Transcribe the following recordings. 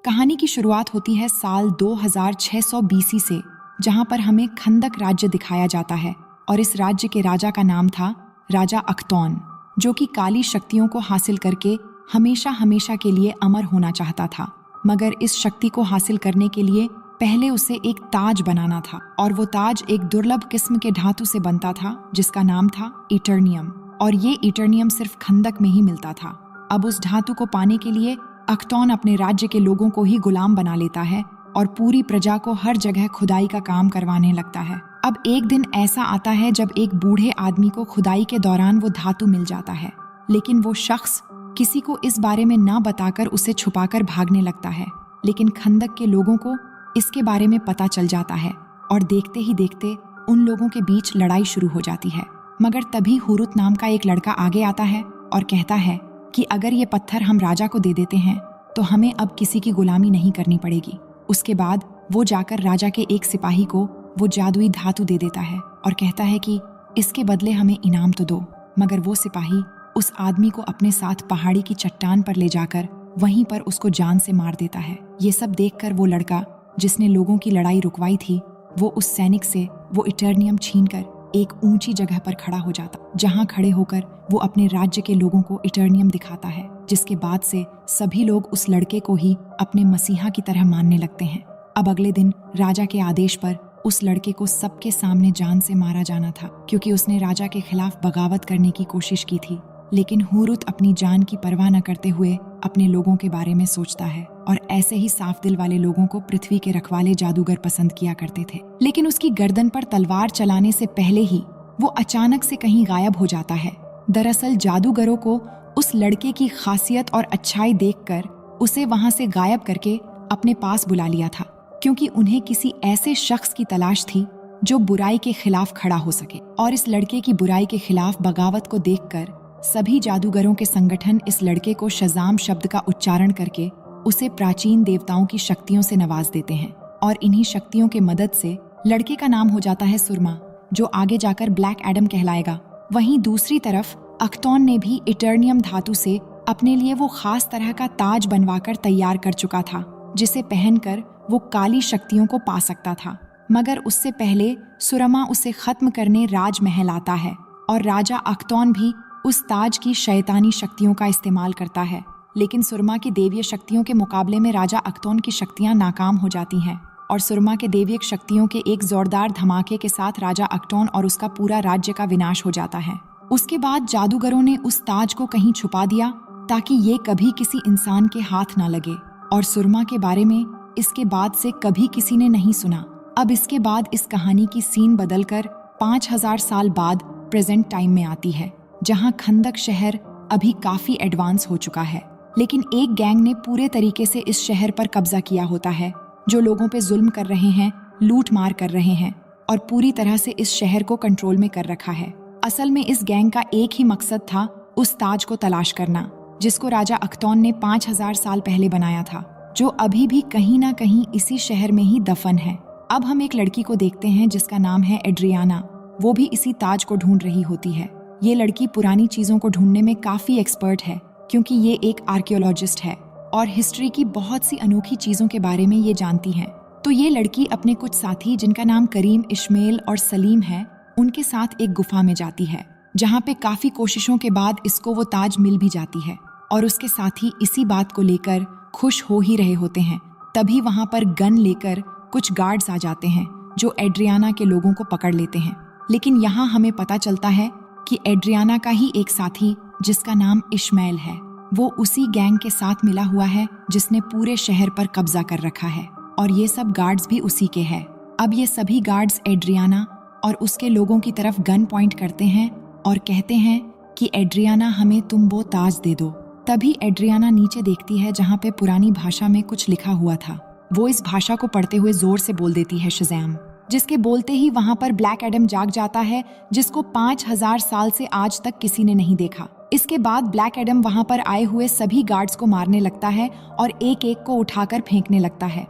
कहानी की शुरुआत होती है साल 2600 बीसी से, जहां पर हमें खंदक राज्य दिखाया जाता है और इस राज्य के राजा का नाम था राजा अख्तौन, जो कि काली शक्तियों को हासिल करके हमेशा हमेशा के लिए अमर होना चाहता था। मगर इस शक्ति को हासिल करने के लिए पहले उसे एक ताज बनाना था और वो ताज एक दुर्लभ किस्म के धातु से बनता था जिसका नाम था इटर्नियम, और ये इटर्नियम सिर्फ खंदक में ही मिलता था। अब उस धातु को पाने के लिए अख्तौन अपने राज्य के लोगों को ही गुलाम बना लेता है और पूरी प्रजा को हर जगह खुदाई का काम करवाने लगता है। अब एक दिन ऐसा आता है जब एक बूढ़े आदमी को खुदाई के दौरान वो धातु मिल जाता है, लेकिन वो शख्स किसी को इस बारे में ना बताकर उसे छुपाकर भागने लगता है। लेकिन खंदक के लोगों को इसके बारे में पता चल जाता है और देखते ही देखते उन लोगों के बीच लड़ाई शुरू हो जाती है। मगर तभी हुरुत नाम का एक लड़का आगे आता है और कहता है कि अगर ये पत्थर हम राजा को दे देते हैं तो हमें अब किसी की गुलामी नहीं करनी पड़ेगी। उसके बाद वो जाकर राजा के एक सिपाही को वो जादुई धातु दे देता है और कहता है कि इसके बदले हमें इनाम तो दो। मगर वो सिपाही उस आदमी को अपने साथ पहाड़ी की चट्टान पर ले जाकर वहीं पर उसको जान से मार देता है। ये सब देखकर वो लड़का जिसने लोगों की लड़ाई रुकवाई थी, वो उस सैनिक से वो इटर्नियम छीनकर एक ऊंची जगह पर खड़ा हो जाता, जहां खड़े होकर वो अपने राज्य के लोगों को इटर्नियम दिखाता है, जिसके बाद से सभी लोग उस लड़के को ही अपने मसीहा की तरह मानने लगते हैं। अब अगले दिन राजा के आदेश पर उस लड़के को सबके सामने जान से मारा जाना था, क्योंकि उसने राजा के खिलाफ बगावत करने की कोशिश की थी। लेकिन हुरुत अपनी जान की परवाह न करते हुए अपने लोगों के बारे में सोचता है, और ऐसे ही साफ दिल वाले लोगों को पृथ्वी के रखवाले जादूगर पसंद किया करते थे। लेकिन उसकी गर्दन पर तलवार चलाने से पहले ही वो अचानक से कहीं गायब हो जाता है। दरअसल जादूगरों को उस लड़के की खासियत और अच्छाई देखकर उसे वहां से गायब करके अपने पास बुला लिया था, क्योंकि उन्हें किसी ऐसे शख्स की तलाश थी जो बुराई के खिलाफ खड़ा हो सके। और इस लड़के की बुराई के खिलाफ बगावत को देखकर सभी जादूगरों के संगठन इस लड़के को शज़ाम शब्द का उच्चारण करके उसे प्राचीन देवताओं की शक्तियों से नवाज देते हैं, और इन्हीं शक्तियों के मदद से लड़के का नाम हो जाता है सुरमा, जो आगे जाकर ब्लैक एडम कहलाएगा। वहीं दूसरी तरफ अख्तौन ने भी इटर्नियम धातु से अपने लिए वो खास तरह का ताज बनवाकर तैयार कर चुका था, जिसे पहनकर वो काली शक्तियों को पा सकता था। मगर उससे पहले सुरमा उसे खत्म करने राजमहल आता है, और राजा अख्तौन भी उस ताज की शैतानी शक्तियों का इस्तेमाल करता है। लेकिन सुरमा की देवीय शक्तियों के मुकाबले में राजा अख्तौन की शक्तियां नाकाम हो जाती हैं, और सुरमा के देवीय शक्तियों के एक जोरदार धमाके के साथ राजा अख्तौन और उसका पूरा राज्य का विनाश हो जाता है। उसके बाद जादूगरों ने उस ताज को कहीं छुपा दिया ताकि ये कभी किसी इंसान के हाथ ना लगे, और सुरमा के बारे में इसके बाद से कभी किसी ने नहीं सुना। अब इसके बाद इस कहानी की सीन बदलकर 5000 साल बाद प्रेजेंट टाइम में आती है, जहां खंदक शहर अभी काफी एडवांस हो चुका है। लेकिन एक गैंग ने पूरे तरीके से इस शहर पर कब्जा किया होता है, जो लोगों पे जुल्म कर रहे हैं, लूट मार कर रहे हैं, और पूरी तरह से इस शहर को कंट्रोल में कर रखा है। असल में इस गैंग का एक ही मकसद था उस ताज को तलाश करना, जिसको राजा अख्तौन ने 5000 साल पहले बनाया था, जो अभी भी कहीं ना कहीं इसी शहर में ही दफन है। अब हम एक लड़की को देखते हैं जिसका नाम है एड्रियाना। वो भी इसी ताज को ढूंढ रही होती है। ये लड़की पुरानी चीजों को ढूंढने में काफी एक्सपर्ट है, क्योंकि ये एक आर्कियोलॉजिस्ट है और हिस्ट्री की बहुत सी अनोखी चीजों के बारे में ये जानती है। तो ये लड़की अपने कुछ साथी, जिनका नाम करीम, इश्मेल और सलीम है, उनके साथ एक गुफा में जाती है, जहाँ पे काफी कोशिशों के बाद इसको वो ताज मिल भी जाती है। और उसके साथी इसी बात को लेकर खुश हो ही रहे होते हैं। तभी वहाँ पर गन लेकर कुछ गार्ड्स आ जाते हैं, जो एड्रियाना के लोगों को पकड़ लेते हैं। लेकिन यहाँ हमें पता चलता है कि एड्रियाना का ही एक साथी, जिसका नाम इश्मेल है, वो उसी गैंग के साथ मिला हुआ है जिसने पूरे शहर पर कब्जा कर रखा है, और ये सब गार्ड्स भी उसी के हैं। अब ये सभी गार्ड्स एड्रियाना और उसके लोगों की तरफ गन पॉइंट करते हैं और कहते हैं कि एड्रियाना, हमें तुम वो ताज दे दो। तभी एड्रियाना नीचे देखती है जहाँ पे पुरानी भाषा में कुछ लिखा हुआ था। वो इस भाषा को पढ़ते हुए जोर से बोल देती है शज़ैम, जिसके बोलते ही वहाँ पर ब्लैक एडम जाग जाता है, जिसको 5000 साल से आज तक किसी ने नहीं देखा। इसके बाद ब्लैक एडम वहाँ पर आए हुए सभी गार्ड्स को मारने लगता है और एक एक को उठाकर फेंकने लगता है,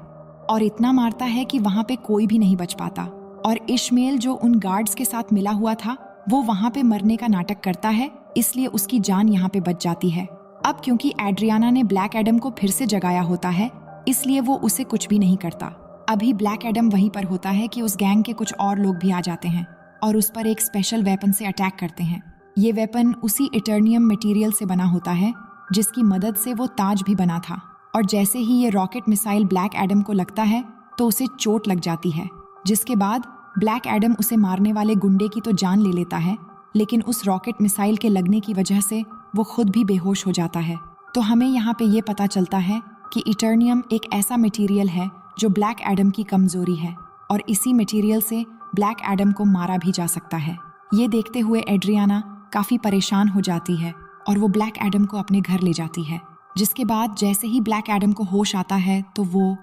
और इतना मारता है कि वहाँ पे कोई भी नहीं बच पाता। और इश्मेल, जो उन गार्ड्स के साथ मिला हुआ था, वो वहाँ पे मरने का नाटक करता है, इसलिए उसकी जान यहाँ पे बच जाती है। अब क्योंकि एड्रियाना ने ब्लैक एडम को फिर से जगाया होता है, इसलिए वो उसे कुछ भी नहीं करता। अभी ब्लैक एडम वहीं पर होता है कि उस गैंग के कुछ और लोग भी आ जाते हैं और उस पर एक स्पेशल वेपन से अटैक करते हैं। ये वेपन उसी इटर्नियम मटेरियल से बना होता है जिसकी मदद से वो ताज भी बना था। और जैसे ही ये रॉकेट मिसाइल ब्लैक एडम को लगता है तो उसे चोट लग जाती है, जिसके बाद ब्लैक एडम उसे मारने वाले गुंडे की तो जान ले लेता है, लेकिन उस रॉकेट मिसाइल के लगने की वजह से वो खुद भी बेहोश हो जाता है। तो हमें यहाँ पे ये पता चलता है कि इटर्नियम एक ऐसा मटेरियल है जो ब्लैक एडम की कमजोरी है और इसी मटेरियल से ब्लैक एडम को मारा भी जा सकता है। ये देखते हुए एड्रियाना काफी परेशान हो जाती है और वो ब्लैक एडम को अपने घर ले जाती है, जिसके बाद जैसे ही ब्लैक एडम को होश आता है तो वो